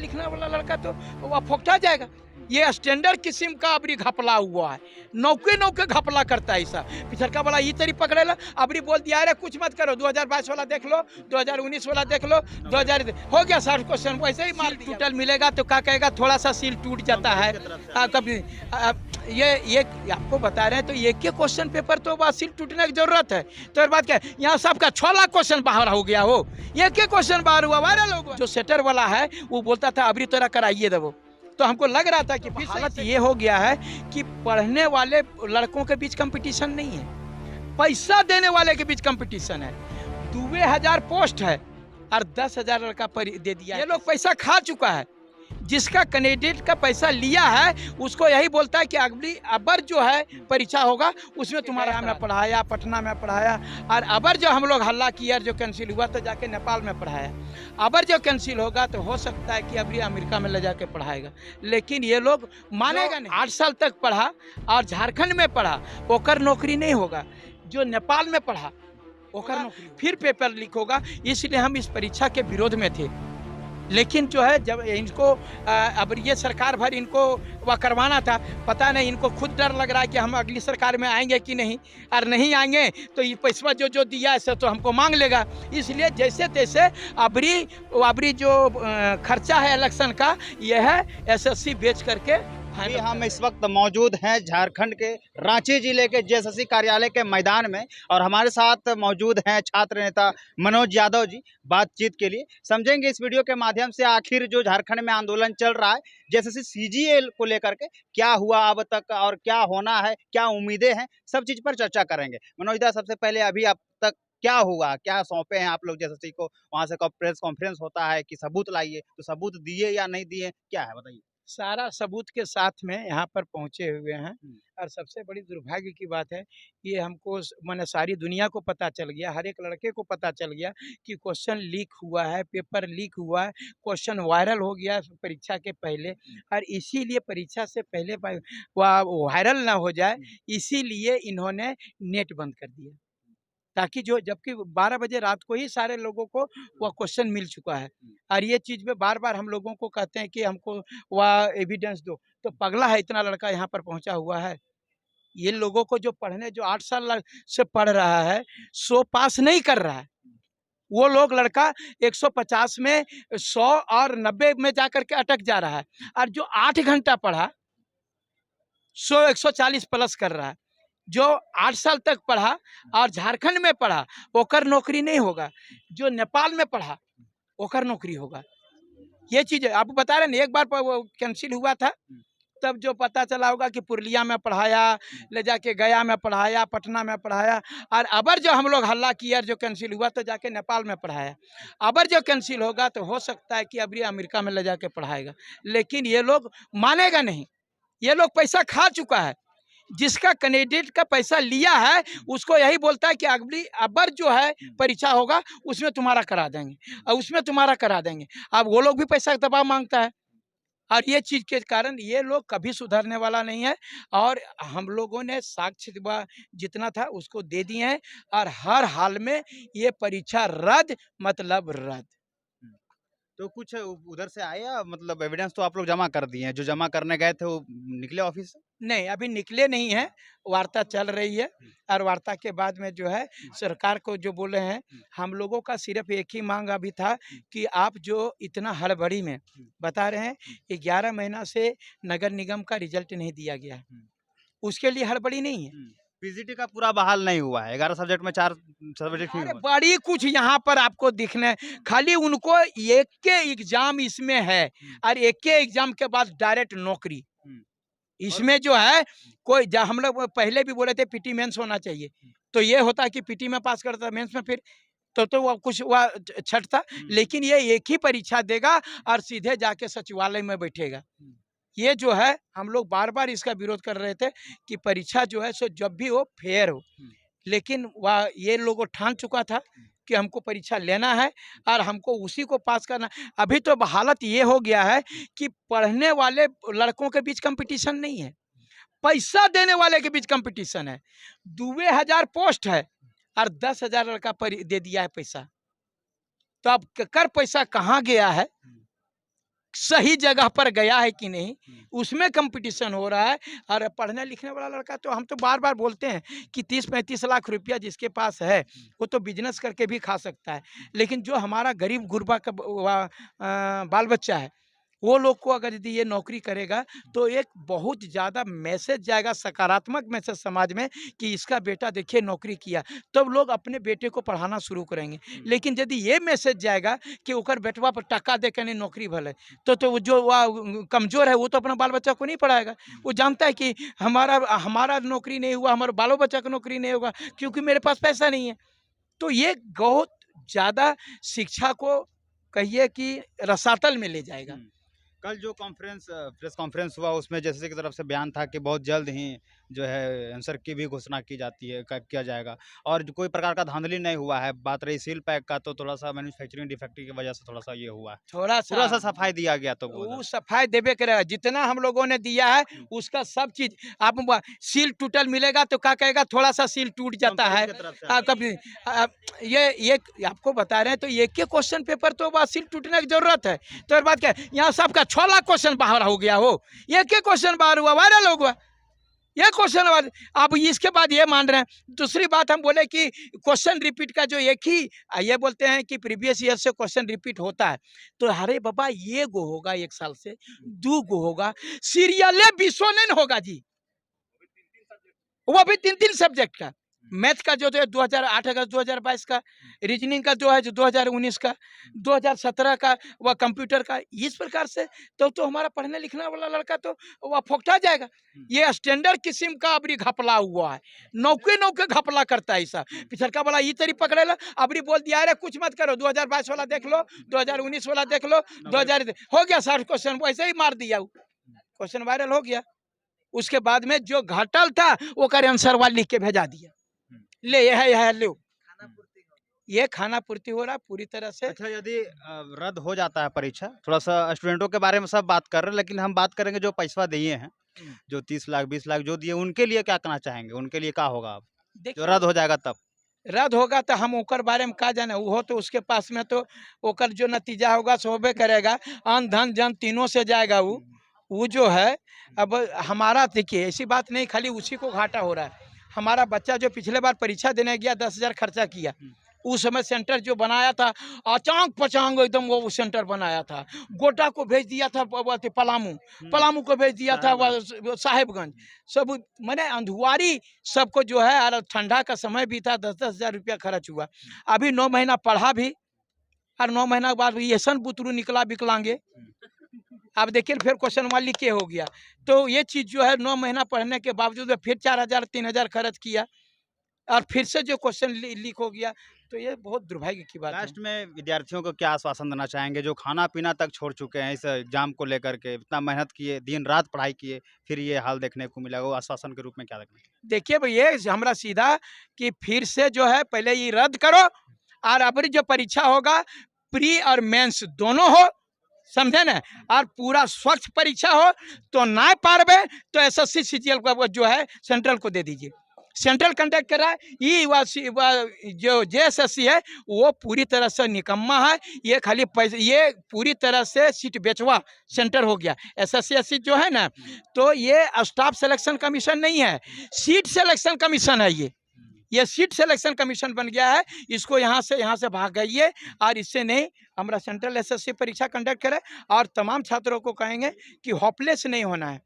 लिखने वाला लड़का तो वह फोकटा जाएगा। ये स्टैंडर्ड किस्म का अबरी घपला हुआ है, नौके नौके घपला करता है ऐसा। पिछड़का वाला ये तरी पकड़ेला, अबरी बोल दिया अरे कुछ मत करो, 2022 वाला देख लो, 2019 वाला देख लो, 2000 हो गया 60 क्वेश्चन वैसे ही माल टूटल मिलेगा तो क्या कहेगा, थोड़ा सा सील टूट जाता है कभी। ये आपको बता रहे हैं तो एक ही क्वेश्चन पेपर तो बस सील टूटने की जरूरत है। तो बात क्या है, यहाँ सबका 6 लाख क्वेश्चन बाहर हो गया हो, एक ही क्वेश्चन बाहर हुआ, वायरल हो गया। जो सेटर वाला है वो बोलता था अबरी तोरा कराइए देवो, तो हमको लग रहा था कि हालत ये हो गया है कि पढ़ने वाले लड़कों के बीच कंपटीशन नहीं है, पैसा देने वाले के बीच कंपटीशन है। 2000 पोस्ट है और 10,000 लड़का दे दिया। ये लोग पैसा खा चुका है, जिसका कैंडिडेट का पैसा लिया है उसको यही बोलता है कि अगली अबर जो है परीक्षा होगा उसमें तुम्हारा में पढ़ाया, पटना में पढ़ाया, और अबर जो हम लोग हल्ला किया जो कैंसिल हुआ तो जाके नेपाल में पढ़ाया। अबर जो कैंसिल होगा तो हो सकता है कि अभी अमेरिका में ले जाके पढ़ाएगा, लेकिन ये लोग मानेगा नहीं। 8 साल तक पढ़ा और झारखंड में पढ़ा, ओकर नौकरी नहीं होगा। जो नेपाल में पढ़ा ओकर नौकरी, फिर पेपर लीक होगा। इसलिए हम इस परीक्षा के विरोध में थे, लेकिन जो है जब इनको अब ये सरकार भर इनको वह करवाना था, पता नहीं इनको खुद डर लग रहा है कि हम अगली सरकार में आएंगे कि नहीं, और नहीं आएंगे तो ये पैसा जो दिया है तो हमको मांग लेगा। इसलिए जैसे तैसे अबरी जो खर्चा है इलेक्शन का यह है एसएससी बेच करके। अभी हम इस वक्त मौजूद हैं झारखंड के रांची जिले के जेएसएससी कार्यालय के मैदान में, और हमारे साथ मौजूद हैं छात्र नेता मनोज यादव जी बातचीत के लिए। समझेंगे इस वीडियो के माध्यम से आखिर जो झारखंड में आंदोलन चल रहा है जेएसएससी सीजीएल को लेकर के, क्या हुआ अब तक और क्या होना है, क्या उम्मीदें हैं, सब चीज़ पर चर्चा करेंगे। मनोज दा, सबसे पहले अभी अब तक क्या हुआ, क्या सौंपे हैं आप लोग जेएसएससी को? वहाँ से प्रेस कॉन्फ्रेंस होता है कि सबूत लाइए, तो सबूत दिए या नहीं दिए, क्या है बताइए। सारा सबूत के साथ में यहाँ पर पहुँचे हुए हैं, और सबसे बड़ी दुर्भाग्य की बात है ये हमको मैंने सारी दुनिया को पता चल गया, हर एक लड़के को पता चल गया कि क्वेश्चन लीक हुआ है, पेपर लीक हुआ है, क्वेश्चन वायरल हो गया परीक्षा के पहले। और इसीलिए परीक्षा से पहले वह वायरल ना हो जाए, इसीलिए इन्होंने नेट बंद कर दिया, ताकि जो जबकि 12 बजे रात को ही सारे लोगों को वह क्वेश्चन मिल चुका है। और ये चीज़ में बार बार हम लोगों को कहते हैं कि हमको वह एविडेंस दो, तो पगला है इतना लड़का यहाँ पर पहुँचा हुआ है। ये लोगों को जो पढ़ने जो 8 साल से पढ़ रहा है 100 पास नहीं कर रहा है, वो लोग लड़का 150 में 100 और 90 में जाकर के अटक जा रहा है, और जो 8 घंटा पढ़ा 140 प्लस कर रहा है। जो 8 साल तक पढ़ा और झारखंड में पढ़ा ओकर नौकरी नहीं होगा, जो नेपाल में पढ़ा ओकर नौकरी होगा। ये चीज़ है, आप बता रहे हैं। एक बार वो कैंसिल हुआ था तब जो पता चला होगा कि पुरलिया में पढ़ाया, ले जाके गया में पढ़ाया, पटना में पढ़ाया, और अबर जो हम लोग हल्ला किया जो कैंसिल हुआ तो जाके नेपाल में पढ़ाया। अबर जो कैंसिल होगा तो हो सकता है कि अभी अमेरिका में ले जाके पढ़ाएगा, लेकिन ये लोग मानेगा नहीं। ये लोग पैसा खा चुका है, जिसका कैंडिडेट का पैसा लिया है उसको यही बोलता है कि अगली अबर जो है परीक्षा होगा उसमें तुम्हारा करा देंगे, और उसमें तुम्हारा करा देंगे। अब वो लोग भी पैसा का दबाव मांगता है, और ये चीज़ के कारण ये लोग कभी सुधरने वाला नहीं है। और हम लोगों ने साक्ष्य जितना था उसको दे दिए हैं, और हर हाल में ये परीक्षा रद्द मतलब रद्द। तो कुछ उधर से आया, मतलब एविडेंस तो आप लोग जमा कर दिए हैं, जो जमा करने गए थे वो निकले ऑफिस से? नहीं, अभी निकले नहीं हैं, वार्ता चल रही है, और वार्ता के बाद में जो है सरकार को जो बोले हैं, हम लोगों का सिर्फ एक ही मांग अभी था कि आप जो इतना हड़बड़ी में बता रहे हैं 11 महीना से नगर निगम का रिजल्ट नहीं दिया गया है, उसके लिए हड़बड़ी नहीं है। पीजीटी का पूरा बहाल नहीं हुआ है, 11 सब्जेक्ट में 4 सब्जेक्ट ही अरे हुआ। बड़ी कुछ यहाँ पर आपको दिखने, खाली उनको एक के एग्जाम इसमें है, और एक के एग्जाम के बाद डायरेक्ट नौकरी। इसमें जो है कोई हम लोग पहले भी बोले थे पीटी मेंस होना चाहिए, तो ये होता है कि पीटी में पास करता मेंस में फिर तो वो कुछ वह छठता, लेकिन ये एक ही परीक्षा देगा और सीधे जाके सचिवालय में बैठेगा। ये जो है हम लोग बार बार इसका विरोध कर रहे थे कि परीक्षा जो है सो जब भी हो फेयर हो, लेकिन वह ये लोगों ठान चुका था कि हमको परीक्षा लेना है और हमको उसी को पास करना। अभी तो हालत ये हो गया है कि पढ़ने वाले लड़कों के बीच कंपटीशन नहीं है, पैसा देने वाले के बीच कंपटीशन है। 2000 पोस्ट है और 10,000 लड़का दे दिया है पैसा, तो अब कर पैसा कहाँ गया है? सही जगह पर गया है कि नहीं, उसमें कंपटीशन हो रहा है। और पढ़ने लिखने वाला लड़का तो हम तो बार बार बोलते हैं कि 30-35 लाख रुपया जिसके पास है वो तो बिजनेस करके भी खा सकता है, लेकिन जो हमारा गरीब गुरबा का बाल बच्चा है वो लोग को अगर यदि ये नौकरी करेगा तो एक बहुत ज़्यादा मैसेज जाएगा, सकारात्मक मैसेज समाज में कि इसका बेटा देखिए नौकरी किया, तब लोग अपने बेटे को पढ़ाना शुरू करेंगे। लेकिन यदि ये मैसेज जाएगा कि ओकर बेटवा पर टक्का दे के नहीं नौकरी भले, तो जो वह कमज़ोर है वो तो अपना बाल बच्चा को नहीं पढ़ाएगा। वो जानता है कि हमारा हमारा नौकरी नहीं हुआ, हमारे बालों बच्चा का नौकरी नहीं होगा क्योंकि मेरे पास पैसा नहीं है। तो ये बहुत ज़्यादा शिक्षा को कहिए कि रसातल में ले जाएगा। कल जो प्रेस कॉन्फ्रेंस हुआ उसमें जैसे की तरफ से बयान था कि बहुत जल्द ही जो है आंसर की भी घोषणा की जाती है, किया जाएगा, और कोई प्रकार का धांधली नहीं हुआ है। बात रही सील पैक का तो थोड़ा सा मैन्युफैक्चरिंग डिफेक्ट की वजह से थोड़ा सा ये हुआ है, थोड़ा पूरा सा सा सफाई दिया गया तो वो सफाई देवे करेगा, जितना हम लोगों ने दिया है उसका सब चीज। आप सील टूटल मिलेगा तो क्या कहेगा, थोड़ा सा सील टूट जाता है कभी। ये आपको बता रहे हैं तो एक के क्वेश्चन पेपर तो बस सील टूटने की जरूरत है। तो एक बात क्या है, यहाँ सबका 6 लाख क्वेश्चन बाहर हो गया हो, एक के क्वेश्चन बाहर हुआ, वायरल हो गया ये क्वेश्चन। अब इसके बाद ये मान रहे हैं। दूसरी बात हम बोले कि क्वेश्चन रिपीट का जो एक ही ये बोलते हैं कि प्रीवियस ईयर से क्वेश्चन रिपीट होता है, तो अरे बाबा ये गो होगा 1 साल से, 2 गो होगा, सीरियल 20 नहीं होगा जी, वो भी 3-3 सब्जेक्ट का। मैथ का जो है 2008 अगस्त 2022 का, रीजनिंग का जो है 2019 का, 2017 का, वह कंप्यूटर का। इस प्रकार से तो हमारा पढ़ने लिखने वाला लड़का तो वह फोकटा जाएगा। ये स्टैंडर्ड किस्म का अबरी घपला हुआ है, नौके घपला करता है ऐसा। पिछड़का वाला ये तरी पकड़ेला, अबरी बोल दिया अरे कुछ मत करो, 2022 वाला देख लो, 2019 वाला देख लो, 2000 हो गया 60 क्वेश्चन वैसे ही मार दिया, क्वेश्चन वायरल हो गया। उसके बाद में जो घटल था वो कर आंसर वाल लिख के भेजा दिया, ले यह लो, ये खाना पूर्ति हो रहा पूरी तरह से। अच्छा, यदि रद्द हो जाता है परीक्षा, थोड़ा सा स्टूडेंटों के बारे में सब बात कर रहे हैं, लेकिन हम बात करेंगे जो पैसा दिए हैं, जो 30 लाख 20 लाख जो दिए, उनके लिए क्या कहना चाहेंगे, उनके लिए क्या होगा अब जो रद्द हो जाएगा तब? रद्द होगा तो हम ओकर बारे में का जाने, वो तो उसके पास में तो ओकर जो नतीजा होगा सो होबे करेगा, अन्न धन जन तीनों से जाएगा। वो जो है अब हमारा देखिए ऐसी बात नहीं खाली उसी को घाटा हो रहा है। हमारा बच्चा जो पिछले बार परीक्षा देने गया 10,000 खर्चा किया, उस समय सेंटर जो बनाया था अचांग पचांग एकदम वो सेंटर बनाया था, गोटा को भेज दिया था पलामू को भेज दिया था साहेबगंज, सब मैंने अंधुआरी सबको जो है। और ठंडा का समय भी था, 10-10 हज़ार रुपया खर्च हुआ। अभी 9 महीना पढ़ा भी और 9 महीना के बाद येसन बुतरू निकला विकलांगे। अब देखिए फिर क्वेश्चन वहाँ लिख के हो गया। तो ये चीज़ जो है 9 महीना पढ़ने के बावजूद फिर 4,000 3,000 खर्च किया और फिर से जो क्वेश्चन लीक हो गया, तो ये बहुत दुर्भाग्य की बात है। लास्ट में विद्यार्थियों को क्या आश्वासन देना चाहेंगे जो खाना पीना तक छोड़ चुके हैं इस एग्जाम को लेकर के, इतना मेहनत किए, दिन रात पढ़ाई किए, फिर ये हाल देखने को मिला, वो आश्वासन के रूप में क्या देखना? देखिए भैया हमारा सीधा कि फिर से जो है पहले ये रद्द करो और अब जो परीक्षा होगा प्री और मेंस दोनों हो, समझे ना, और पूरा स्वच्छ परीक्षा हो। तो ना पारबे तो SSC CGL को जो है सेंट्रल को दे दीजिए, सेंट्रल कंडक्ट कर रहा है। ये जो JSSC है वो पूरी तरह से निकम्मा है, ये खाली पैसे, ये पूरी तरह से सीट बेचवा सेंटर हो गया। SSC जो है ना, तो ये स्टाफ सिलेक्शन कमीशन नहीं है, सीट सिलेक्शन कमीशन है। ये सीट सिलेक्शन कमीशन बन गया है। इसको यहाँ से भाग गई और इससे नहीं, हमारा सेंट्रल SSC परीक्षा कंडक्ट करे और तमाम छात्रों को कहेंगे कि होपलेस नहीं होना है।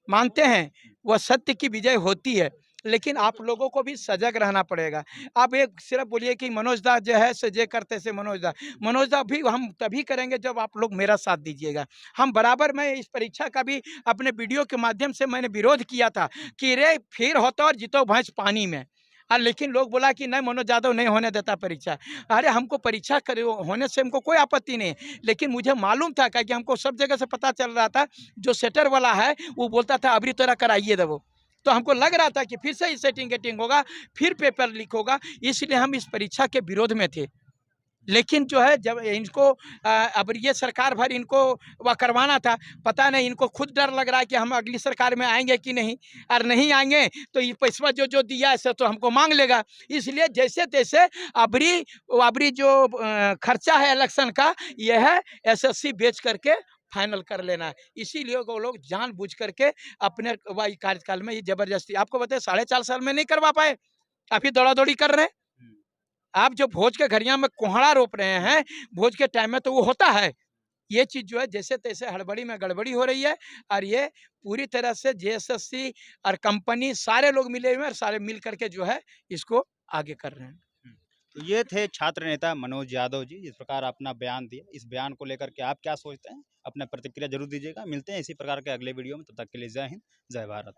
मानते हैं वह सत्य की विजय होती है, लेकिन आप लोगों को भी सजग रहना पड़ेगा। आप एक सिर्फ बोलिए कि मनोज दा जो है सजे करते से मनोज दा भी हम तभी करेंगे जब आप लोग मेरा साथ दीजिएगा। हम बराबर, मैं इस परीक्षा का भी अपने वीडियो के माध्यम से मैंने विरोध किया था कि रे फिर होता और जीतो भैंस पानी में। लेकिन लोग बोला कि नहीं मनोज यादव नहीं होने देता परीक्षा। अरे हमको परीक्षा होने से हमको कोई आपत्ति नहीं, लेकिन मुझे मालूम था कि हमको सब जगह से पता चल रहा था, जो सेटर वाला है वो बोलता था अबरी तरह कराइए देवो, तो हमको लग रहा था कि फिर से सेटिंग गेटिंग होगा, फिर पेपर लीक होगा, इसलिए हम इस परीक्षा के विरोध में थे। लेकिन जो है जब इनको अब ये सरकार भर इनको वह करवाना था, पता नहीं इनको खुद डर लग रहा है कि हम अगली सरकार में आएंगे कि नहीं, और नहीं आएंगे तो ये पैसा जो दिया है तो हमको मांग लेगा। इसलिए जैसे तैसे अबरी जो खर्चा है इलेक्शन का, यह है SSC बेच करके फाइनल कर लेना है। इसीलिए वो लोग जानबूझ करके अपने वही कार्यकाल में ये जबरदस्ती, आपको बताए 4.5 साल में नहीं करवा पाए, अभी दौड़ा-दौड़ी कर रहे हैं। हम्म, आप जो भोज के घरिया में कोहड़ा रोप रहे हैं, भोज के टाइम में तो वो होता है। ये चीज़ जो है जैसे-तैसे हड़बड़ी में गड़बड़ी हो रही है और ये पूरी तरह से जेएसएससी और कंपनी सारे लोग मिले हुए हैं और सारे मिल करके जो है इसको आगे कर रहे हैं। हम्म। तो ये थे छात्र नेता मनोज यादव जी, जिस प्रकार अपना बयान दिया। इस बयान को लेकर के आप क्या सोचते हैं, अपना प्रतिक्रिया जरूर दीजिएगा। मिलते हैं इसी प्रकार के अगले वीडियो में, तब तक के लिए जय हिंद, जय भारत।